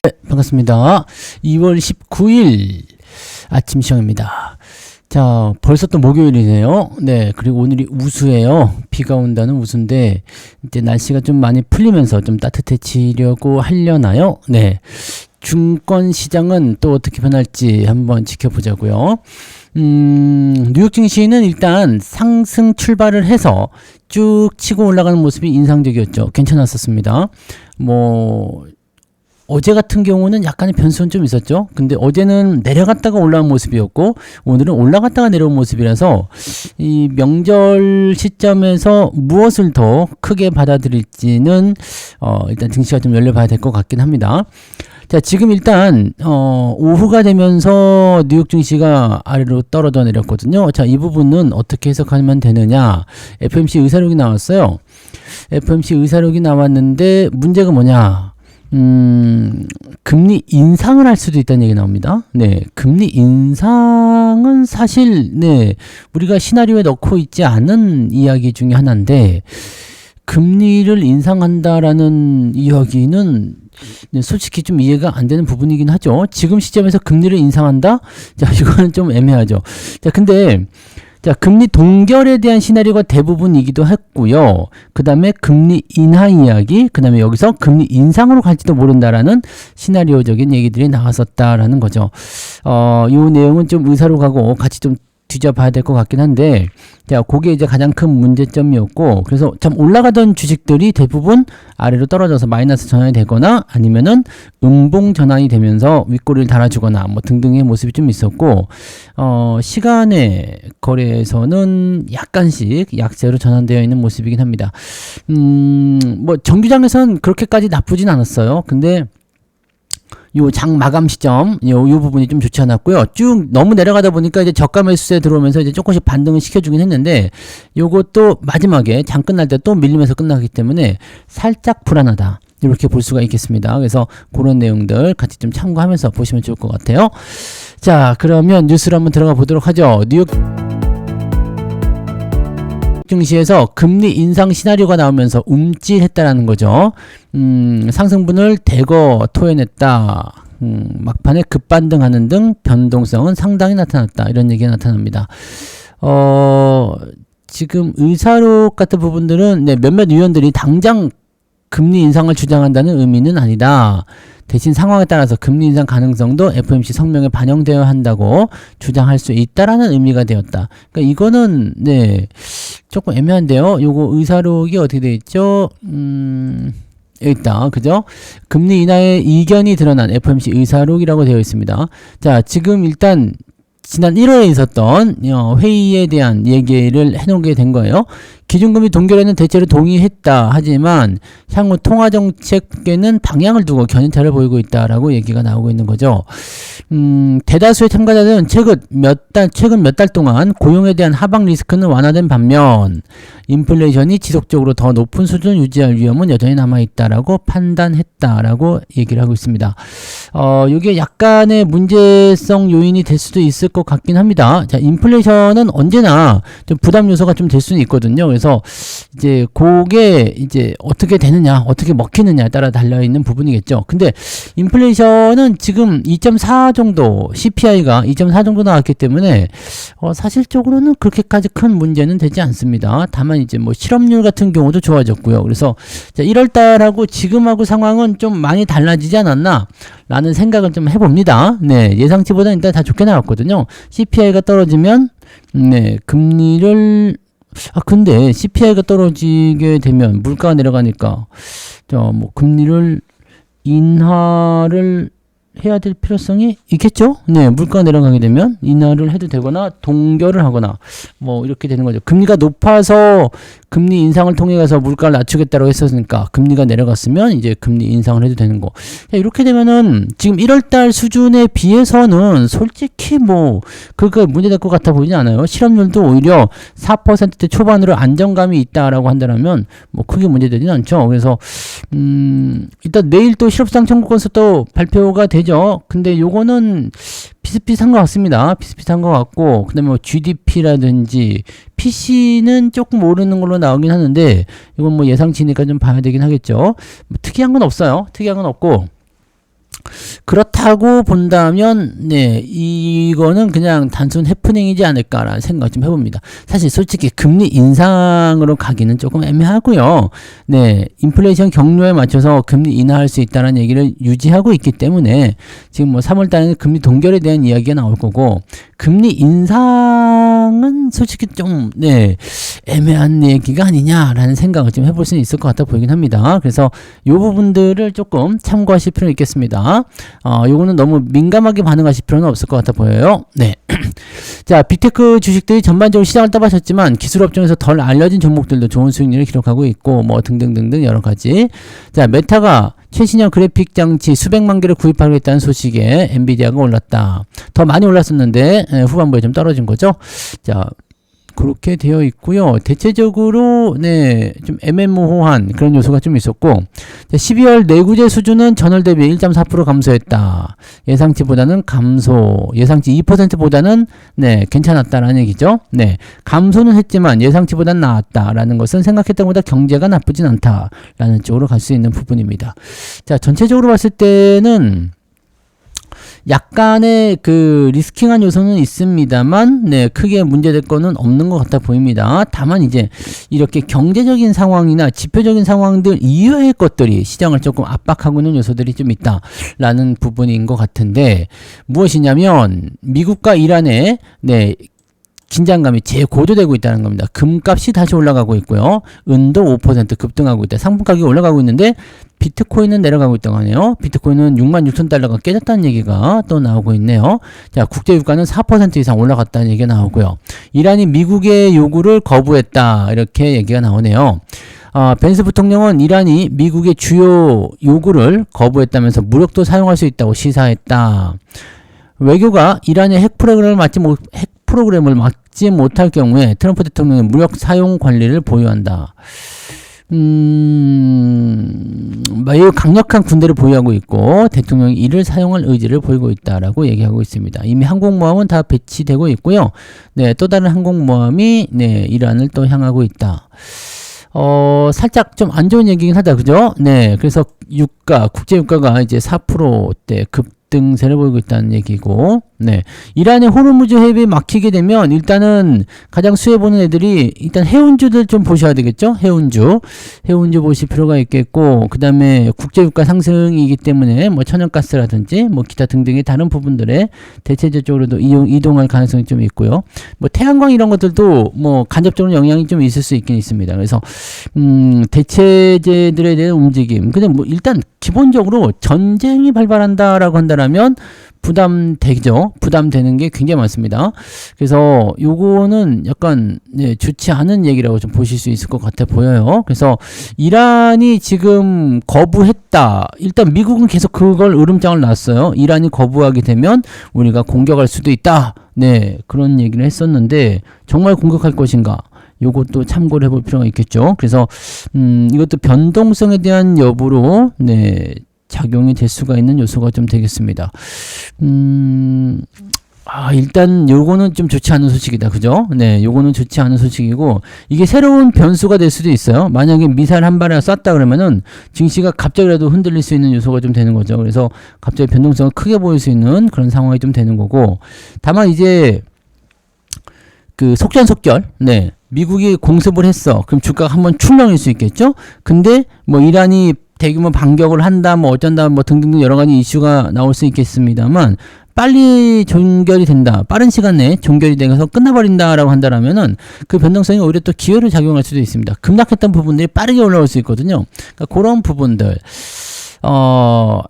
네, 반갑습니다. 2월 19일 아침 시황입니다. 자, 벌써 또 목요일이네요. 네, 그리고 오늘이 우수예요. 비가 온다는 우수인데 이제 날씨가 좀 많이 풀리면서 좀 따뜻해지려고 하려나요? 네, 증권 시장은 또 어떻게 변할지 한번 지켜보자고요. 뉴욕 증시는 일단 상승 출발을 해서 쭉 치고 올라가는 모습이 인상적이었죠. 괜찮았었습니다. 어제 같은 경우는 약간의 변수는 좀 있었죠. 근데 어제는 내려갔다가 올라온 모습이었고 오늘은 올라갔다가 내려온 모습이라서 이 명절 시점에서 무엇을 더 크게 받아들일지는 일단 증시가 좀 열려봐야 될 것 같긴 합니다. 자, 지금 일단 오후가 되면서 뉴욕 증시가 아래로 떨어져 내렸거든요. 자, 이 부분은 어떻게 해석하면 되느냐. FOMC 의사록이 나왔어요. FOMC 의사록이 나왔는데 문제가 뭐냐. 금리 인상을 할 수도 있다는 얘기 나옵니다. 네, 금리 인상은 사실 우리가 시나리오에 넣고 있지 않은 이야기 중에 하나인데 금리를 인상한다라는 이야기는 솔직히 좀 이해가 안 되는 부분이긴 하죠. 지금 시점에서 금리를 인상한다? 자, 이거는 좀 애매하죠. 자, 근데 금리 동결에 대한 시나리오가 대부분이기도 했고요. 그 다음에 금리 인하 이야기, 그 다음에 여기서 금리 인상으로 갈지도 모른다라는 시나리오적인 얘기들이 나왔었다라는 거죠. 이 내용은 좀 의사로 가고 같이 좀 뒤져봐야 될 것 같긴 한데, 자, 그게 이제 가장 큰 문제점이었고, 그래서 참 올라가던 주식들이 대부분 아래로 떨어져서 마이너스 전환이 되거나 아니면은 음봉 전환이 되면서 윗꼬리를 달아주거나 뭐 등등의 모습이 좀 있었고, 시간의 거래에서는 약간씩 약세로 전환되어 있는 모습이긴 합니다. 정규장에서는 그렇게까지 나쁘진 않았어요. 근데 요 장 마감 시점, 요 부분이 좀 좋지 않았고요. 쭉 너무 내려가다 보니까 이제 저가 매수세 들어오면서 이제 조금씩 반등을 시켜주긴 했는데, 요것도 마지막에 장 끝날 때 또 밀리면서 끝나기 때문에 살짝 불안하다. 이렇게 볼 수가 있겠습니다. 그래서 그런 내용들 같이 좀 참고하면서 보시면 좋을 것 같아요. 자, 그러면 뉴스를 한번 들어가 보도록 하죠. 뉴욕 증시에서 금리 인상 시나리오가 나오면서 움찔했다라는 거죠. 상승분을 대거 토해냈다. 막판에 급반등하는 등 변동성은 상당히 나타났다. 이런 얘기가 나타납니다. 지금 의사록 같은 부분들은 몇몇 의원들이 당장 금리 인상을 주장한다는 의미는 아니다. 대신 상황에 따라서 금리 인상 가능성도 FOMC 성명에 반영되어야 한다고 주장할 수 있다라는 의미가 되었다. 그러니까 이거는 조금 애매한데요. 요거 의사록이 어떻게 돼 있죠? 여기 있다. 그죠? 금리 인하의 이견이 드러난 FOMC 의사록이라고 되어 있습니다. 자, 지금 일단 지난 1월에 있었던 회의에 대한 얘기를 해놓게 된 거예요. 기준금리 동결에는 대체로 동의했다. 하지만 향후 통화정책에는 방향을 두고 견인차를 보이고 있다라고 얘기가 나오고 있는 거죠. 대다수의 참가자들은 최근 몇 달 동안 고용에 대한 하방 리스크는 완화된 반면 인플레이션이 지속적으로 더 높은 수준을 유지할 위험은 여전히 남아있다라고 판단했다라고 얘기를 하고 있습니다. 이게 약간의 문제성 요인이 될 수도 있을 것 같긴 합니다. 자, 인플레이션은 언제나 좀 부담 요소가 좀 될 수는 있거든요. 그래서 이제 그게 이제 어떻게 되느냐, 어떻게 먹히느냐에 따라 달려있는 부분이겠죠. 근데 인플레이션은 지금 2.4 정도, CPI가 2.4 정도 나왔기 때문에 사실적으로는 그렇게까지 큰 문제는 되지 않습니다. 다만 이제 실업률 같은 경우도 좋아졌고요. 그래서 1월달하고 지금하고 상황은 좀 많이 달라지지 않았나 라는 생각을 좀 해봅니다. 예상치보다 일단 다 좋게 나왔거든요. CPI가 떨어지면 금리를 근데 CPI가 떨어지게 되면 물가가 내려가니까 금리를 인하를 해야 될 필요성이 있겠죠? 물가가 내려가게 되면 인하를 해도 되거나 동결을 하거나 이렇게 되는 거죠. 금리가 높아서 금리 인상을 통해 가서 물가를 낮추겠다고 했었으니까 금리가 내려갔으면 이제 금리 인상을 해도 되는 거. 이렇게 되면은 지금 1월달 수준에 비해서는 솔직히 그거 문제될 것 같아 보이지 않아요. 실업률도 오히려 4%대 초반으로 안정감이 있다라고 한다면 크게 문제되지는 않죠. 그래서 일단 내일 또 실업상 청구 건수 또 발표가 되죠. 근데 요거는 비슷비슷한 것 같습니다. 비슷비슷한 것 같고, 그 다음에 GDP라든지 PC는 조금 오르는 걸로 나오긴 하는데, 이건 예상치니까 좀 봐야 되긴 하겠죠. 특이한 건 없어요. 특이한 건 없고, 그렇다고 본다면 네 이거는 그냥 단순 해프닝이지 않을까라는 생각 좀 해봅니다. 사실 솔직히 금리 인상으로 가기는 조금 애매하고요. 네 인플레이션 경로에 맞춰서 금리 인하할 수 있다는 얘기를 유지하고 있기 때문에 지금 뭐 3월 달에는 금리 동결에 대한 이야기가 나올 거고 금리 인상은 솔직히 좀 네 애매한 얘기가 아니냐라는 생각을 좀 해볼 수 있을 것 같아 보이긴 합니다. 그래서 이 부분들을 조금 참고하실 필요는 있겠습니다. 요거는 너무 민감하게 반응하실 필요는 없을 것 같아 보여요. 네. 자, 빅테크 주식들이 전반적으로 시장을 떠받쳤지만 기술업종에서 덜 알려진 종목들도 좋은 수익률을 기록하고 있고 뭐 등등등등 여러 가지. 자, 메타가 최신형 그래픽 장치 수백만 개를 구입하겠다는 소식에 엔비디아가 올랐다. 더 많이 올랐었는데 후반부에 좀 떨어진 거죠. 자, 그렇게 되어 있고요. 대체적으로 네, 좀 애매모호한 그런 요소가 좀 있었고 12월 내구재 수준은 전월 대비 1.4% 감소했다. 예상치보다는 감소. 예상치 2%보다는 네, 괜찮았다라는 얘기죠. 네. 감소는 했지만 예상치보다는 나았다라는 것은 생각했던 것보다 경제가 나쁘진 않다라는 쪽으로 갈 수 있는 부분입니다. 자, 전체적으로 봤을 때는 약간의 그 리스킹한 요소는 있습니다만 네 크게 문제될 거는 없는 것 같아 보입니다. 다만 이제 이렇게 경제적인 상황이나 지표적인 상황들 이외의 것들이 시장을 조금 압박하고 있는 요소들이 좀 있다라는 부분인 것 같은데 무엇이냐면 미국과 이란의 네 긴장감이 재고조되고 있다는 겁니다. 금값이 다시 올라가고 있고요. 은도 5% 급등하고 있다. 상품 가격이 올라가고 있는데 비트코인은 내려가고 있다고 하네요. 비트코인은 66,000달러가 깨졌다는 얘기가 또 나오고 있네요. 자, 국제유가는 4% 이상 올라갔다는 얘기가 나오고요. 이란이 미국의 요구를 거부했다. 이렇게 얘기가 나오네요. 벤스 부통령은 이란이 미국의 주요 요구를 거부했다면서 무력도 사용할 수 있다고 시사했다. 외교가 이란의 핵 프로그램을 막지 못할 경우에 트럼프 대통령의 무력 사용 관리를 보유한다. 매우 강력한 군대를 보유하고 있고 대통령이 이를 사용할 의지를 보이고 있다라고 얘기하고 있습니다. 이미 항공모함은 다 배치되고 있고요. 네, 또 다른 항공모함이 네, 이란을 또 향하고 있다. 살짝 좀 안 좋은 얘기긴 하다. 그죠? 네. 그래서 국제유가가 이제 4%대 급등세를 보이고 있다는 얘기고, 네. 이란의 호르무즈 해협이 막히게 되면 일단은 가장 수혜보는 애들이 일단 해운주들 좀 보셔야 되겠죠? 해운주 보실 필요가 있겠고, 그 다음에 국제유가 상승이기 때문에 뭐 천연가스라든지 뭐 기타 등등의 다른 부분들에 대체적으로도 이동할 가능성이 좀 있고요. 뭐 태양광 이런 것들도 뭐 간접적으로 영향이 좀 있을 수 있긴 있습니다. 그래서 대체제들에 대한 움직임. 근데 뭐 일단 기본적으로 전쟁이 발발한다라고 한다면 부담되죠. 부담되는 게 굉장히 많습니다. 그래서 요거는 약간 네, 좋지 않은 얘기라고 좀 보실 수 있을 것 같아 보여요. 그래서 이란이 지금 거부했다. 일단 미국은 계속 그걸 으름장을 놨어요. 이란이 거부하게 되면 우리가 공격할 수도 있다. 네, 그런 얘기를 했었는데 정말 공격할 것인가? 요것도 참고를 해볼 필요가 있겠죠. 그래서 이것도 변동성에 대한 여부로 네. 작용이 될 수가 있는 요소가 좀 되겠습니다. 일단 요거는 좀 좋지 않은 소식이다. 그죠? 네, 요거는 좋지 않은 소식이고 이게 새로운 변수가 될 수도 있어요. 만약에 미사일 한 발에 쐈다 그러면은 증시가 갑자기라도 흔들릴 수 있는 요소가 좀 되는 거죠. 그래서 갑자기 변동성을 크게 보일 수 있는 그런 상황이 좀 되는 거고 다만 이제 그 속전속결 네. 미국이 공습을 했어. 그럼 주가가 한번 출렁일 수 있겠죠? 근데 뭐 이란이 대규모 반격을 한다, 뭐 어쩐다, 뭐 등등등 여러 가지 이슈가 나올 수 있겠습니다만, 빨리 종결이 된다. 빠른 시간 내에 종결이 돼서 끝나버린다라고 한다라면은 그 변동성이 오히려 또 기회를 작용할 수도 있습니다. 급락했던 부분들이 빠르게 올라올 수 있거든요. 그러니까 그런 부분들.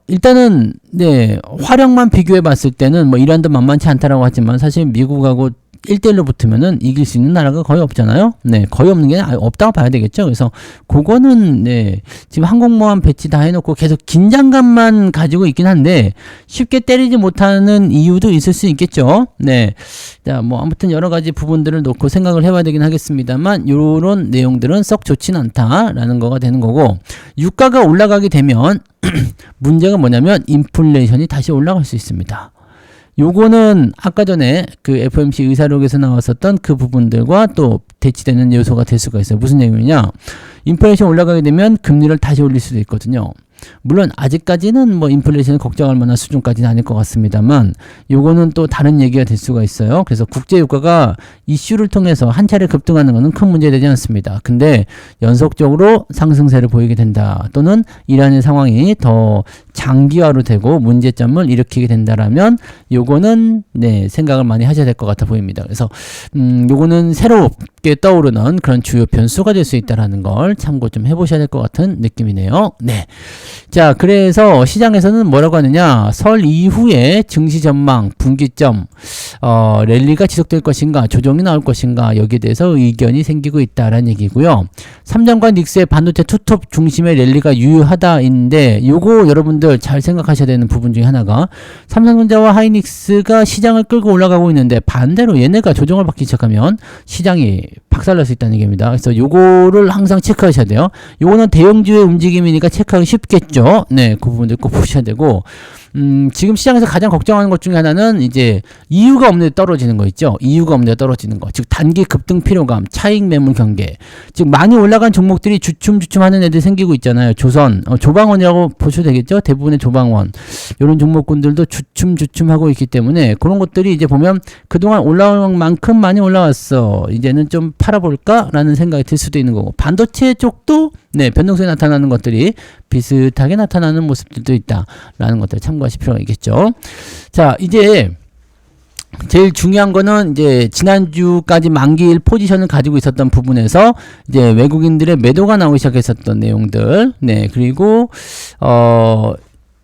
일단은, 네, 화력만 비교해 봤을 때는 뭐 이란도 만만치 않다라고 하지만 사실 미국하고 1대1로 붙으면은 이길 수 있는 나라가 거의 없잖아요. 네, 거의 없는 게 없다고 봐야 되겠죠. 그래서 그거는 네, 지금 항공모함 배치 다 해놓고 계속 긴장감만 가지고 있긴 한데 쉽게 때리지 못하는 이유도 있을 수 있겠죠. 네, 자, 뭐 아무튼 여러 가지 부분들을 놓고 생각을 해봐야 되긴 하겠습니다만 요런 내용들은 썩 좋진 않다라는 거가 되는 거고 유가가 올라가게 되면 문제가 뭐냐면 인플레이션이 다시 올라갈 수 있습니다. 요거는 아까 전에 그 FOMC 의사록에서 나왔었던 그 부분들과 또 대치되는 요소가 될 수가 있어요. 무슨 얘기냐? 인플레이션 올라가게 되면 금리를 다시 올릴 수도 있거든요. 물론 아직까지는 뭐 인플레이션을 걱정할 만한 수준까지는 아닐 것 같습니다만 요거는 또 다른 얘기가 될 수가 있어요. 그래서 국제 유가가 이슈를 통해서 한 차례 급등하는 것은 큰 문제되지 않습니다. 근데 연속적으로 상승세를 보이게 된다. 또는 이란의 상황이 더 장기화로 되고 문제점을 일으키게 된다라면 요거는 네, 생각을 많이 하셔야 될 것 같아 보입니다. 그래서 요거는 새롭게 떠오르는 그런 주요 변수가 될 수 있다라는 걸 참고 좀 해보셔야 될 것 같은 느낌이네요. 네. 자, 그래서 시장에서는 뭐라고 하느냐, 설 이후에 증시 전망, 분기점, 랠리가 지속될 것인가, 조정이 나올 것인가, 여기에 대해서 의견이 생기고 있다라는 얘기고요. 삼성과 닉스의 반도체 투톱 중심의 랠리가 유효하다인데, 요거 여러분들 잘 생각하셔야 되는 부분 중에 하나가, 삼성전자와 하이닉스가 시장을 끌고 올라가고 있는데 반대로 얘네가 조정을 받기 시작하면 시장이 박살날 수 있다는 얘기입니다. 그래서 요거를 항상 체크하셔야 돼요. 요거는 대형주의 움직임이니까 체크하기 쉽겠죠. 네, 그 부분들 꼭 보셔야 되고, 지금 시장에서 가장 걱정하는 것 중에 하나는 이제 이유가 없는데 떨어지는 거 있죠. 이유가 없는데 떨어지는 거. 즉 단기 급등 피로감, 차익 매물 경계. 즉 많이 올라간 종목들이 주춤주춤 하는 애들 생기고 있잖아요. 조선, 조방원이라고 보셔도 되겠죠. 대부분의 조방원. 이런 종목군들도 주춤주춤 하고 있기 때문에 그런 것들이 이제 보면 그동안 올라온 만큼 많이 올라왔어. 이제는 좀 팔아볼까? 라는 생각이 들 수도 있는 거고. 반도체 쪽도 네, 변동성이 나타나는 것들이 비슷하게 나타나는 모습들도 있다라는 것들 참고하실 필요가 있겠죠. 자, 이제 제일 중요한 거는 이제 지난주까지 만기일 포지션을 가지고 있었던 부분에서 이제 외국인들의 매도가 나오기 시작했었던 내용들. 네, 그리고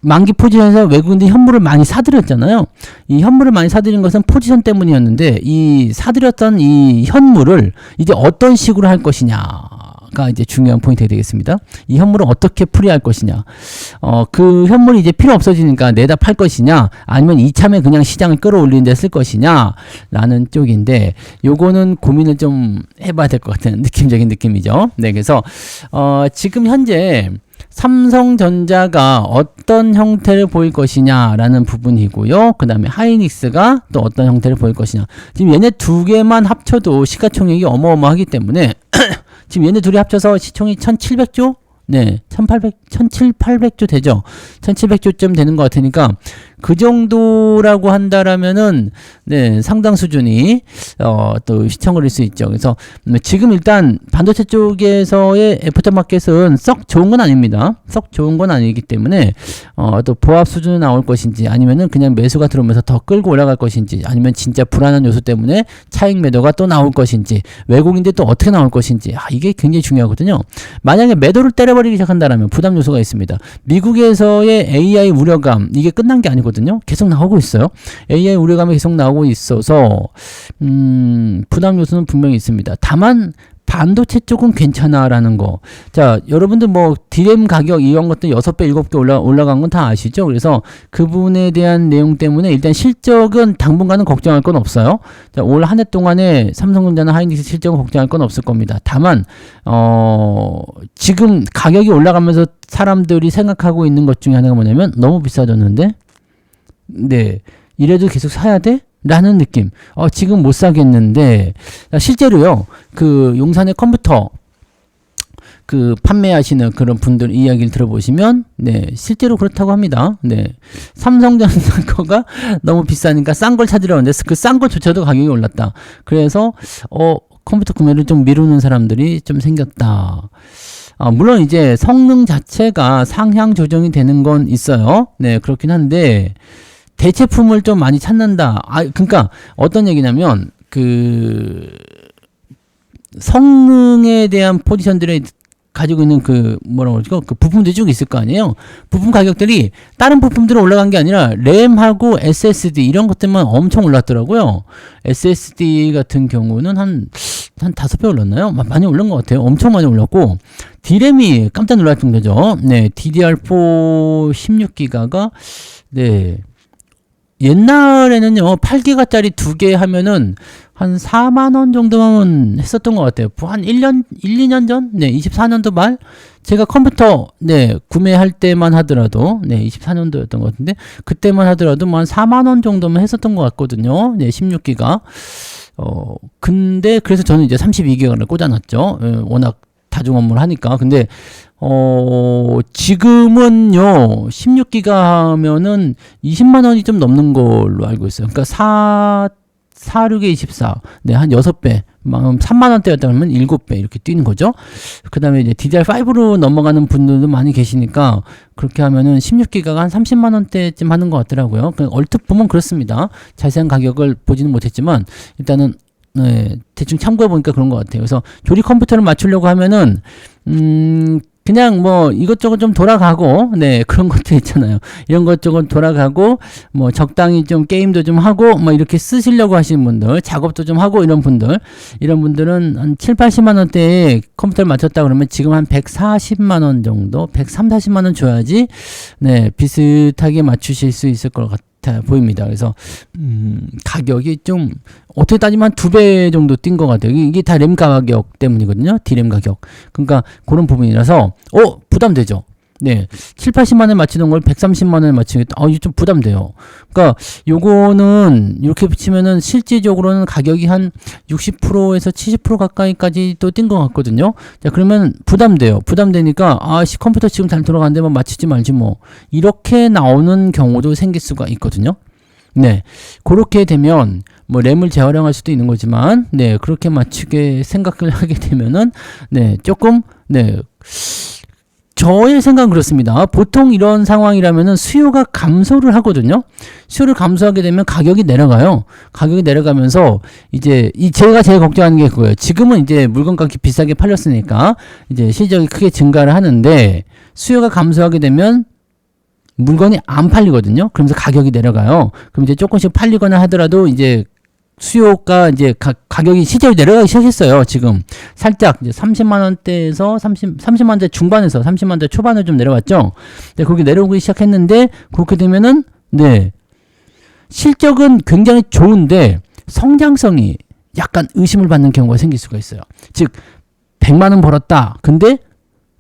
만기 포지션에서 외국인들이 현물을 많이 사들였잖아요. 이 현물을 많이 사들인 것은 포지션 때문이었는데 이 사들였던 이 현물을 이제 어떤 식으로 할 것이냐가 이제 중요한 포인트가 되겠습니다. 이 현물을 어떻게 풀이할 것이냐. 그 현물이 이제 필요 없어지니까 내다 팔 것이냐, 아니면 이참에 그냥 시장을 끌어올리는 데 쓸 것이냐 라는 쪽인데, 요거는 고민을 좀 해봐야 될 것 같은 느낌적인 느낌이죠. 네, 그래서 지금 현재 삼성전자가 어떤 형태를 보일 것이냐라는 부분이고요. 그 다음에 하이닉스가 또 어떤 형태를 보일 것이냐. 지금 얘네 두 개만 합쳐도 시가총액이 어마어마하기 때문에 지금 얘네 둘이 합쳐서 시총이 1700조? 네, 1700조 되죠. 1700조쯤 되는 것 같으니까 그 정도라고 한다라면은 네, 상당 수준이 또 시청을 할 수 있죠. 그래서 지금 일단 반도체 쪽에서의 애프터마켓은 썩 좋은 건 아닙니다. 썩 좋은 건 아니기 때문에 또 보합 수준이 나올 것인지, 아니면은 그냥 매수가 들어오면서 더 끌고 올라갈 것인지, 아니면 진짜 불안한 요소 때문에 차익 매도가 또 나올 것인지, 외국인들 또 어떻게 나올 것인지, 이게 굉장히 중요하거든요. 만약에 매도를 때려버리기 시작한다면 부담 요소가 있습니다. 미국에서의 AI 우려감, 이게 끝난 게 아니거든요. 계속 나오고 있어요. AI 우려감이 계속 나오고 있어서 부담 요소는 분명히 있습니다. 다만 반도체 쪽은 괜찮아라는 거. 자, 여러분들 뭐 DRAM 가격 이런 것도 6배, 7배 올라간 건 다 아시죠? 그래서 그 부분에 대한 내용 때문에 일단 실적은 당분간은 걱정할 건 없어요. 자, 올 한 해 동안에 삼성전자나 하이닉스 실적은 걱정할 건 없을 겁니다. 다만 지금 가격이 올라가면서 사람들이 생각하고 있는 것 중에 하나가 뭐냐면, 너무 비싸졌는데 네, 이래도 계속 사야 돼? 라는 느낌. 지금 못 사겠는데, 실제로요, 그 용산의 컴퓨터 그 판매하시는 그런 분들 이야기를 들어보시면 네, 실제로 그렇다고 합니다. 네, 삼성전자 거가 너무 비싸니까 싼 걸 찾으려 하는데 그 싼 것조차도 가격이 올랐다. 그래서 컴퓨터 구매를 좀 미루는 사람들이 좀 생겼다. 물론 이제 성능 자체가 상향 조정이 되는 건 있어요. 네, 그렇긴 한데 대체품을 좀 많이 찾는다. 그러니까 어떤 얘기냐면 그 성능에 대한 포지션들이 가지고 있는 그 뭐라고 그러죠? 그 부품들이 쭉 있을 거 아니에요. 부품 가격들이 다른 부품들은 올라간 게 아니라 램하고 SSD 이런 것들만 엄청 올랐더라고요. SSD 같은 경우는 한 5배 올랐나요? 많이 올른 것 같아요. 엄청 많이 올랐고 D램이 깜짝 놀랄 정도죠. 네, DDR4 16기가가 네. 옛날에는요, 8기가짜리 2개 하면은 한 4만원 정도만 했었던 것 같아요. 한 1년, 2년 전? 네, 24년도 말? 제가 컴퓨터, 네, 구매할 때만 하더라도, 네, 24년도였던 것 같은데, 그때만 하더라도 한 4만원 정도만 했었던 것 같거든요. 네, 16기가. 근데, 그래서 저는 이제 32기가를 꽂아놨죠. 워낙 다중 업무를 하니까. 근데, 지금은요, 16기가 하면은 20만 원이 좀 넘는 걸로 알고 있어요. 그러니까 46에 24. 네, 한 6배. 3만 원대였다 그러면 7배 이렇게 뛰는 거죠. 그 다음에 이제 DDR5로 넘어가는 분들도 많이 계시니까 그렇게 하면은 16기가가 한 30만 원대쯤 하는 것 같더라고요. 얼핏 보면 그렇습니다. 자세한 가격을 보지는 못했지만 일단은 네, 대충 참고해 보니까 그런 것 같아요. 그래서 조립 컴퓨터를 맞추려고 하면은 그냥 뭐 이것저것 좀 돌아가고 네 그런 것도 있잖아요. 이런 것저것 돌아가고 뭐 적당히 좀 게임도 좀 하고 뭐 이렇게 쓰시려고 하시는 분들, 작업도 좀 하고 이런 분들은 한 7, 80만 원대에 컴퓨터를 맞췄다 그러면 지금 한 140만 원 정도, 130, 40만 원 줘야지 네 비슷하게 맞추실 수 있을 것 같아요. 보입니다. 그래서 가격이 좀 어떻게 따지면 한 2배 정도 뛴 것 같아요. 이게 다 램 가격 때문이거든요. D램 가격. 그러니까 그런 부분이라서 부담되죠. 네. 7, 80만 원에 맞추는 걸 130만 원에 맞추겠다. 이게 좀 부담돼요. 그러니까 요거는 이렇게 붙이면은 실질적으로는 가격이 한 60%에서 70% 가까이까지 또 뛴 것 같거든요. 자, 그러면 부담돼요. 부담되니까 컴퓨터 지금 잘 돌아가는데 뭐 맞추지 말지 뭐. 이렇게 나오는 경우도 생길 수가 있거든요. 네. 그렇게 되면 뭐 램을 재활용할 수도 있는 거지만 네, 그렇게 맞추게 생각을 하게 되면은 네, 조금 네. 저의 생각은 그렇습니다. 보통 이런 상황이라면은 수요가 감소를 하거든요. 수요를 감소하게 되면 가격이 내려가요. 가격이 내려가면서 이제 제가 제일 걱정하는 게 그거예요. 지금은 이제 물건값이 비싸게 팔렸으니까 이제 실적이 크게 증가를 하는데 수요가 감소하게 되면 물건이 안 팔리거든요. 그러면서 가격이 내려가요. 그럼 이제 조금씩 팔리거나 하더라도 이제 수요가 이제 가격이 실제로 내려가기 시작했어요. 지금 살짝 이제 30만 원대에서 30만 원대 중반에서 30만 원대 초반에 좀 내려왔죠. 네, 그렇게 내려오기 시작했는데 그렇게 되면은 네. 실적은 굉장히 좋은데 성장성이 약간 의심을 받는 경우가 생길 수가 있어요. 즉 100만 원 벌었다. 근데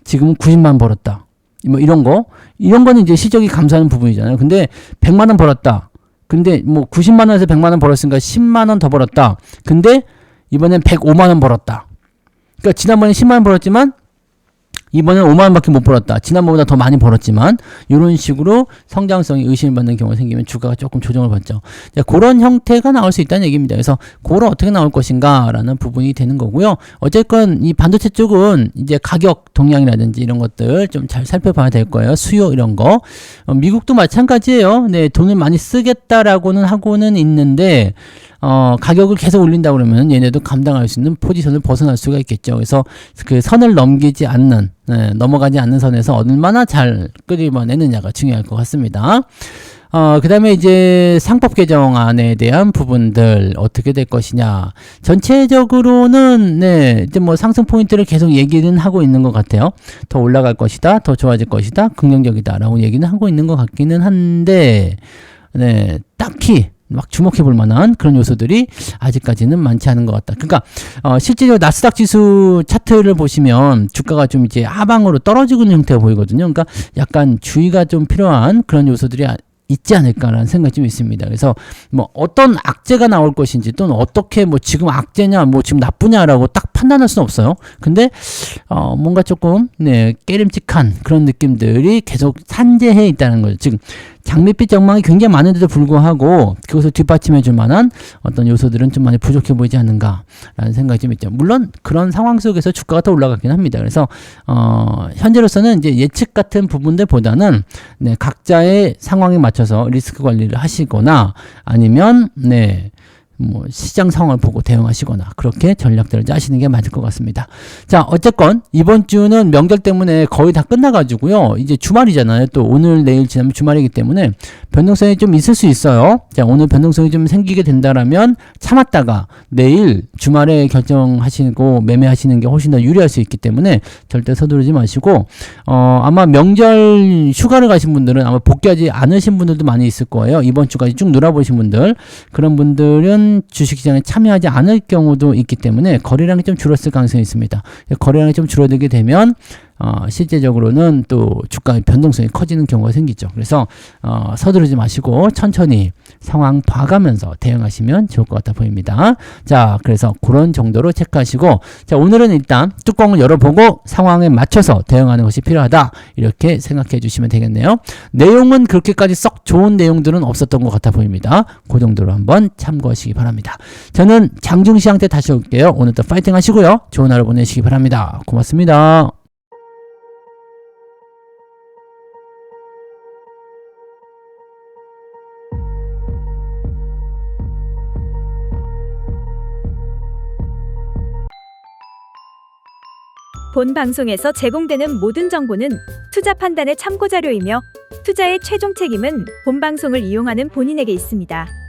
지금은 90만 원 벌었다. 뭐 이런 거는 이제 실적이 감소하는 부분이잖아요. 근데 100만 원 벌었다. 근데 뭐 90만 원에서 100만 원 벌었으니까 10만 원 더 벌었다. 근데 이번엔 105만 원 벌었다. 그러니까 지난번에 10만 원 벌었지만 이번엔 5만 원밖에 못 벌었다. 지난번보다 더 많이 벌었지만 이런 식으로 성장성이 의심을 받는 경우가 생기면 주가가 조금 조정을 받죠. 자, 그런 형태가 나올 수 있다는 얘기입니다. 그래서 그걸 어떻게 나올 것인가라는 부분이 되는 거고요. 어쨌건 이 반도체 쪽은 이제 가격 동향이라든지 이런 것들 좀 잘 살펴봐야 될 거예요. 수요 이런 거. 미국도 마찬가지예요. 네, 돈을 많이 쓰겠다라고는 하고는 있는데 가격을 계속 올린다 그러면 얘네도 감당할 수 있는 포지션을 벗어날 수가 있겠죠. 그래서 그 선을 넘기지 않는, 넘어가지 않는 선에서 얼마나 잘 끄집어내느냐가 중요할 것 같습니다. 그 다음에 이제 상법 개정안에 대한 부분들 어떻게 될 것이냐. 전체적으로는, 네, 이제 뭐 상승 포인트를 계속 얘기는 하고 있는 것 같아요. 더 올라갈 것이다, 더 좋아질 것이다, 긍정적이다 라고 얘기는 하고 있는 것 같기는 한데, 네, 딱히 막 주목해 볼 만한 그런 요소들이 아직까지는 많지 않은 것 같다. 그러니까 실제로 나스닥 지수 차트를 보시면 주가가 좀 이제 하방으로 떨어지고 있는 형태가 보이거든요. 그러니까 약간 주의가 좀 필요한 그런 요소들이 있지 않을까라는 생각이 좀 있습니다. 그래서 뭐 어떤 악재가 나올 것인지 또는 어떻게 뭐 지금 악재냐 뭐 지금 나쁘냐라고 딱 판단할 수는 없어요. 근데 뭔가 조금 네 깨름직한 그런 느낌들이 계속 산재해 있다는 거죠. 즉 장밋빛 전망이 굉장히 많은데도 불구하고 그것을 뒷받침해 줄 만한 어떤 요소들은 좀 많이 부족해 보이지 않는가라는 생각이 좀 있죠. 물론 그런 상황 속에서 주가가 더 올라가긴 합니다. 그래서 현재로서는 이제 예측 같은 부분들보다는 네, 각자의 상황에 맞춰서 리스크 관리를 하시거나 아니면 네, 뭐 시장 상황을 보고 대응하시거나 그렇게 전략들을 짜시는 게 맞을 것 같습니다. 자, 어쨌건 이번 주는 명절 때문에 거의 다 끝나가지고요. 이제 주말이잖아요. 또 오늘 내일 지나면 주말이기 때문에 변동성이 좀 있을 수 있어요. 자, 오늘 변동성이 좀 생기게 된다라면 참았다가 내일 주말에 결정하시고 매매하시는 게 훨씬 더 유리할 수 있기 때문에 절대 서두르지 마시고 아마 명절 휴가를 가신 분들은 아마 복귀하지 않으신 분들도 많이 있을 거예요. 이번 주까지 쭉 놀아보신 분들 그런 분들은 주식시장에 참여하지 않을 경우도 있기 때문에 거래량이 좀 줄었을 가능성이 있습니다. 거래량이 좀 줄어들게 되면 실제적으로는 또 주가의 변동성이 커지는 경우가 생기죠. 그래서 서두르지 마시고 천천히 상황 봐가면서 대응하시면 좋을 것 같아 보입니다. 자, 그래서 그런 정도로 체크하시고, 자, 오늘은 일단 뚜껑을 열어보고 상황에 맞춰서 대응하는 것이 필요하다, 이렇게 생각해 주시면 되겠네요. 내용은 그렇게까지 썩 좋은 내용들은 없었던 것 같아 보입니다. 그 정도로 한번 참고하시기 바랍니다. 저는 장중시장 때 다시 올게요. 오늘도 파이팅 하시고요. 좋은 하루 보내시기 바랍니다. 고맙습니다. 본 방송에서 제공되는 모든 정보는 투자 판단의 참고 자료이며 투자의 최종 책임은 본 방송을 이용하는 본인에게 있습니다.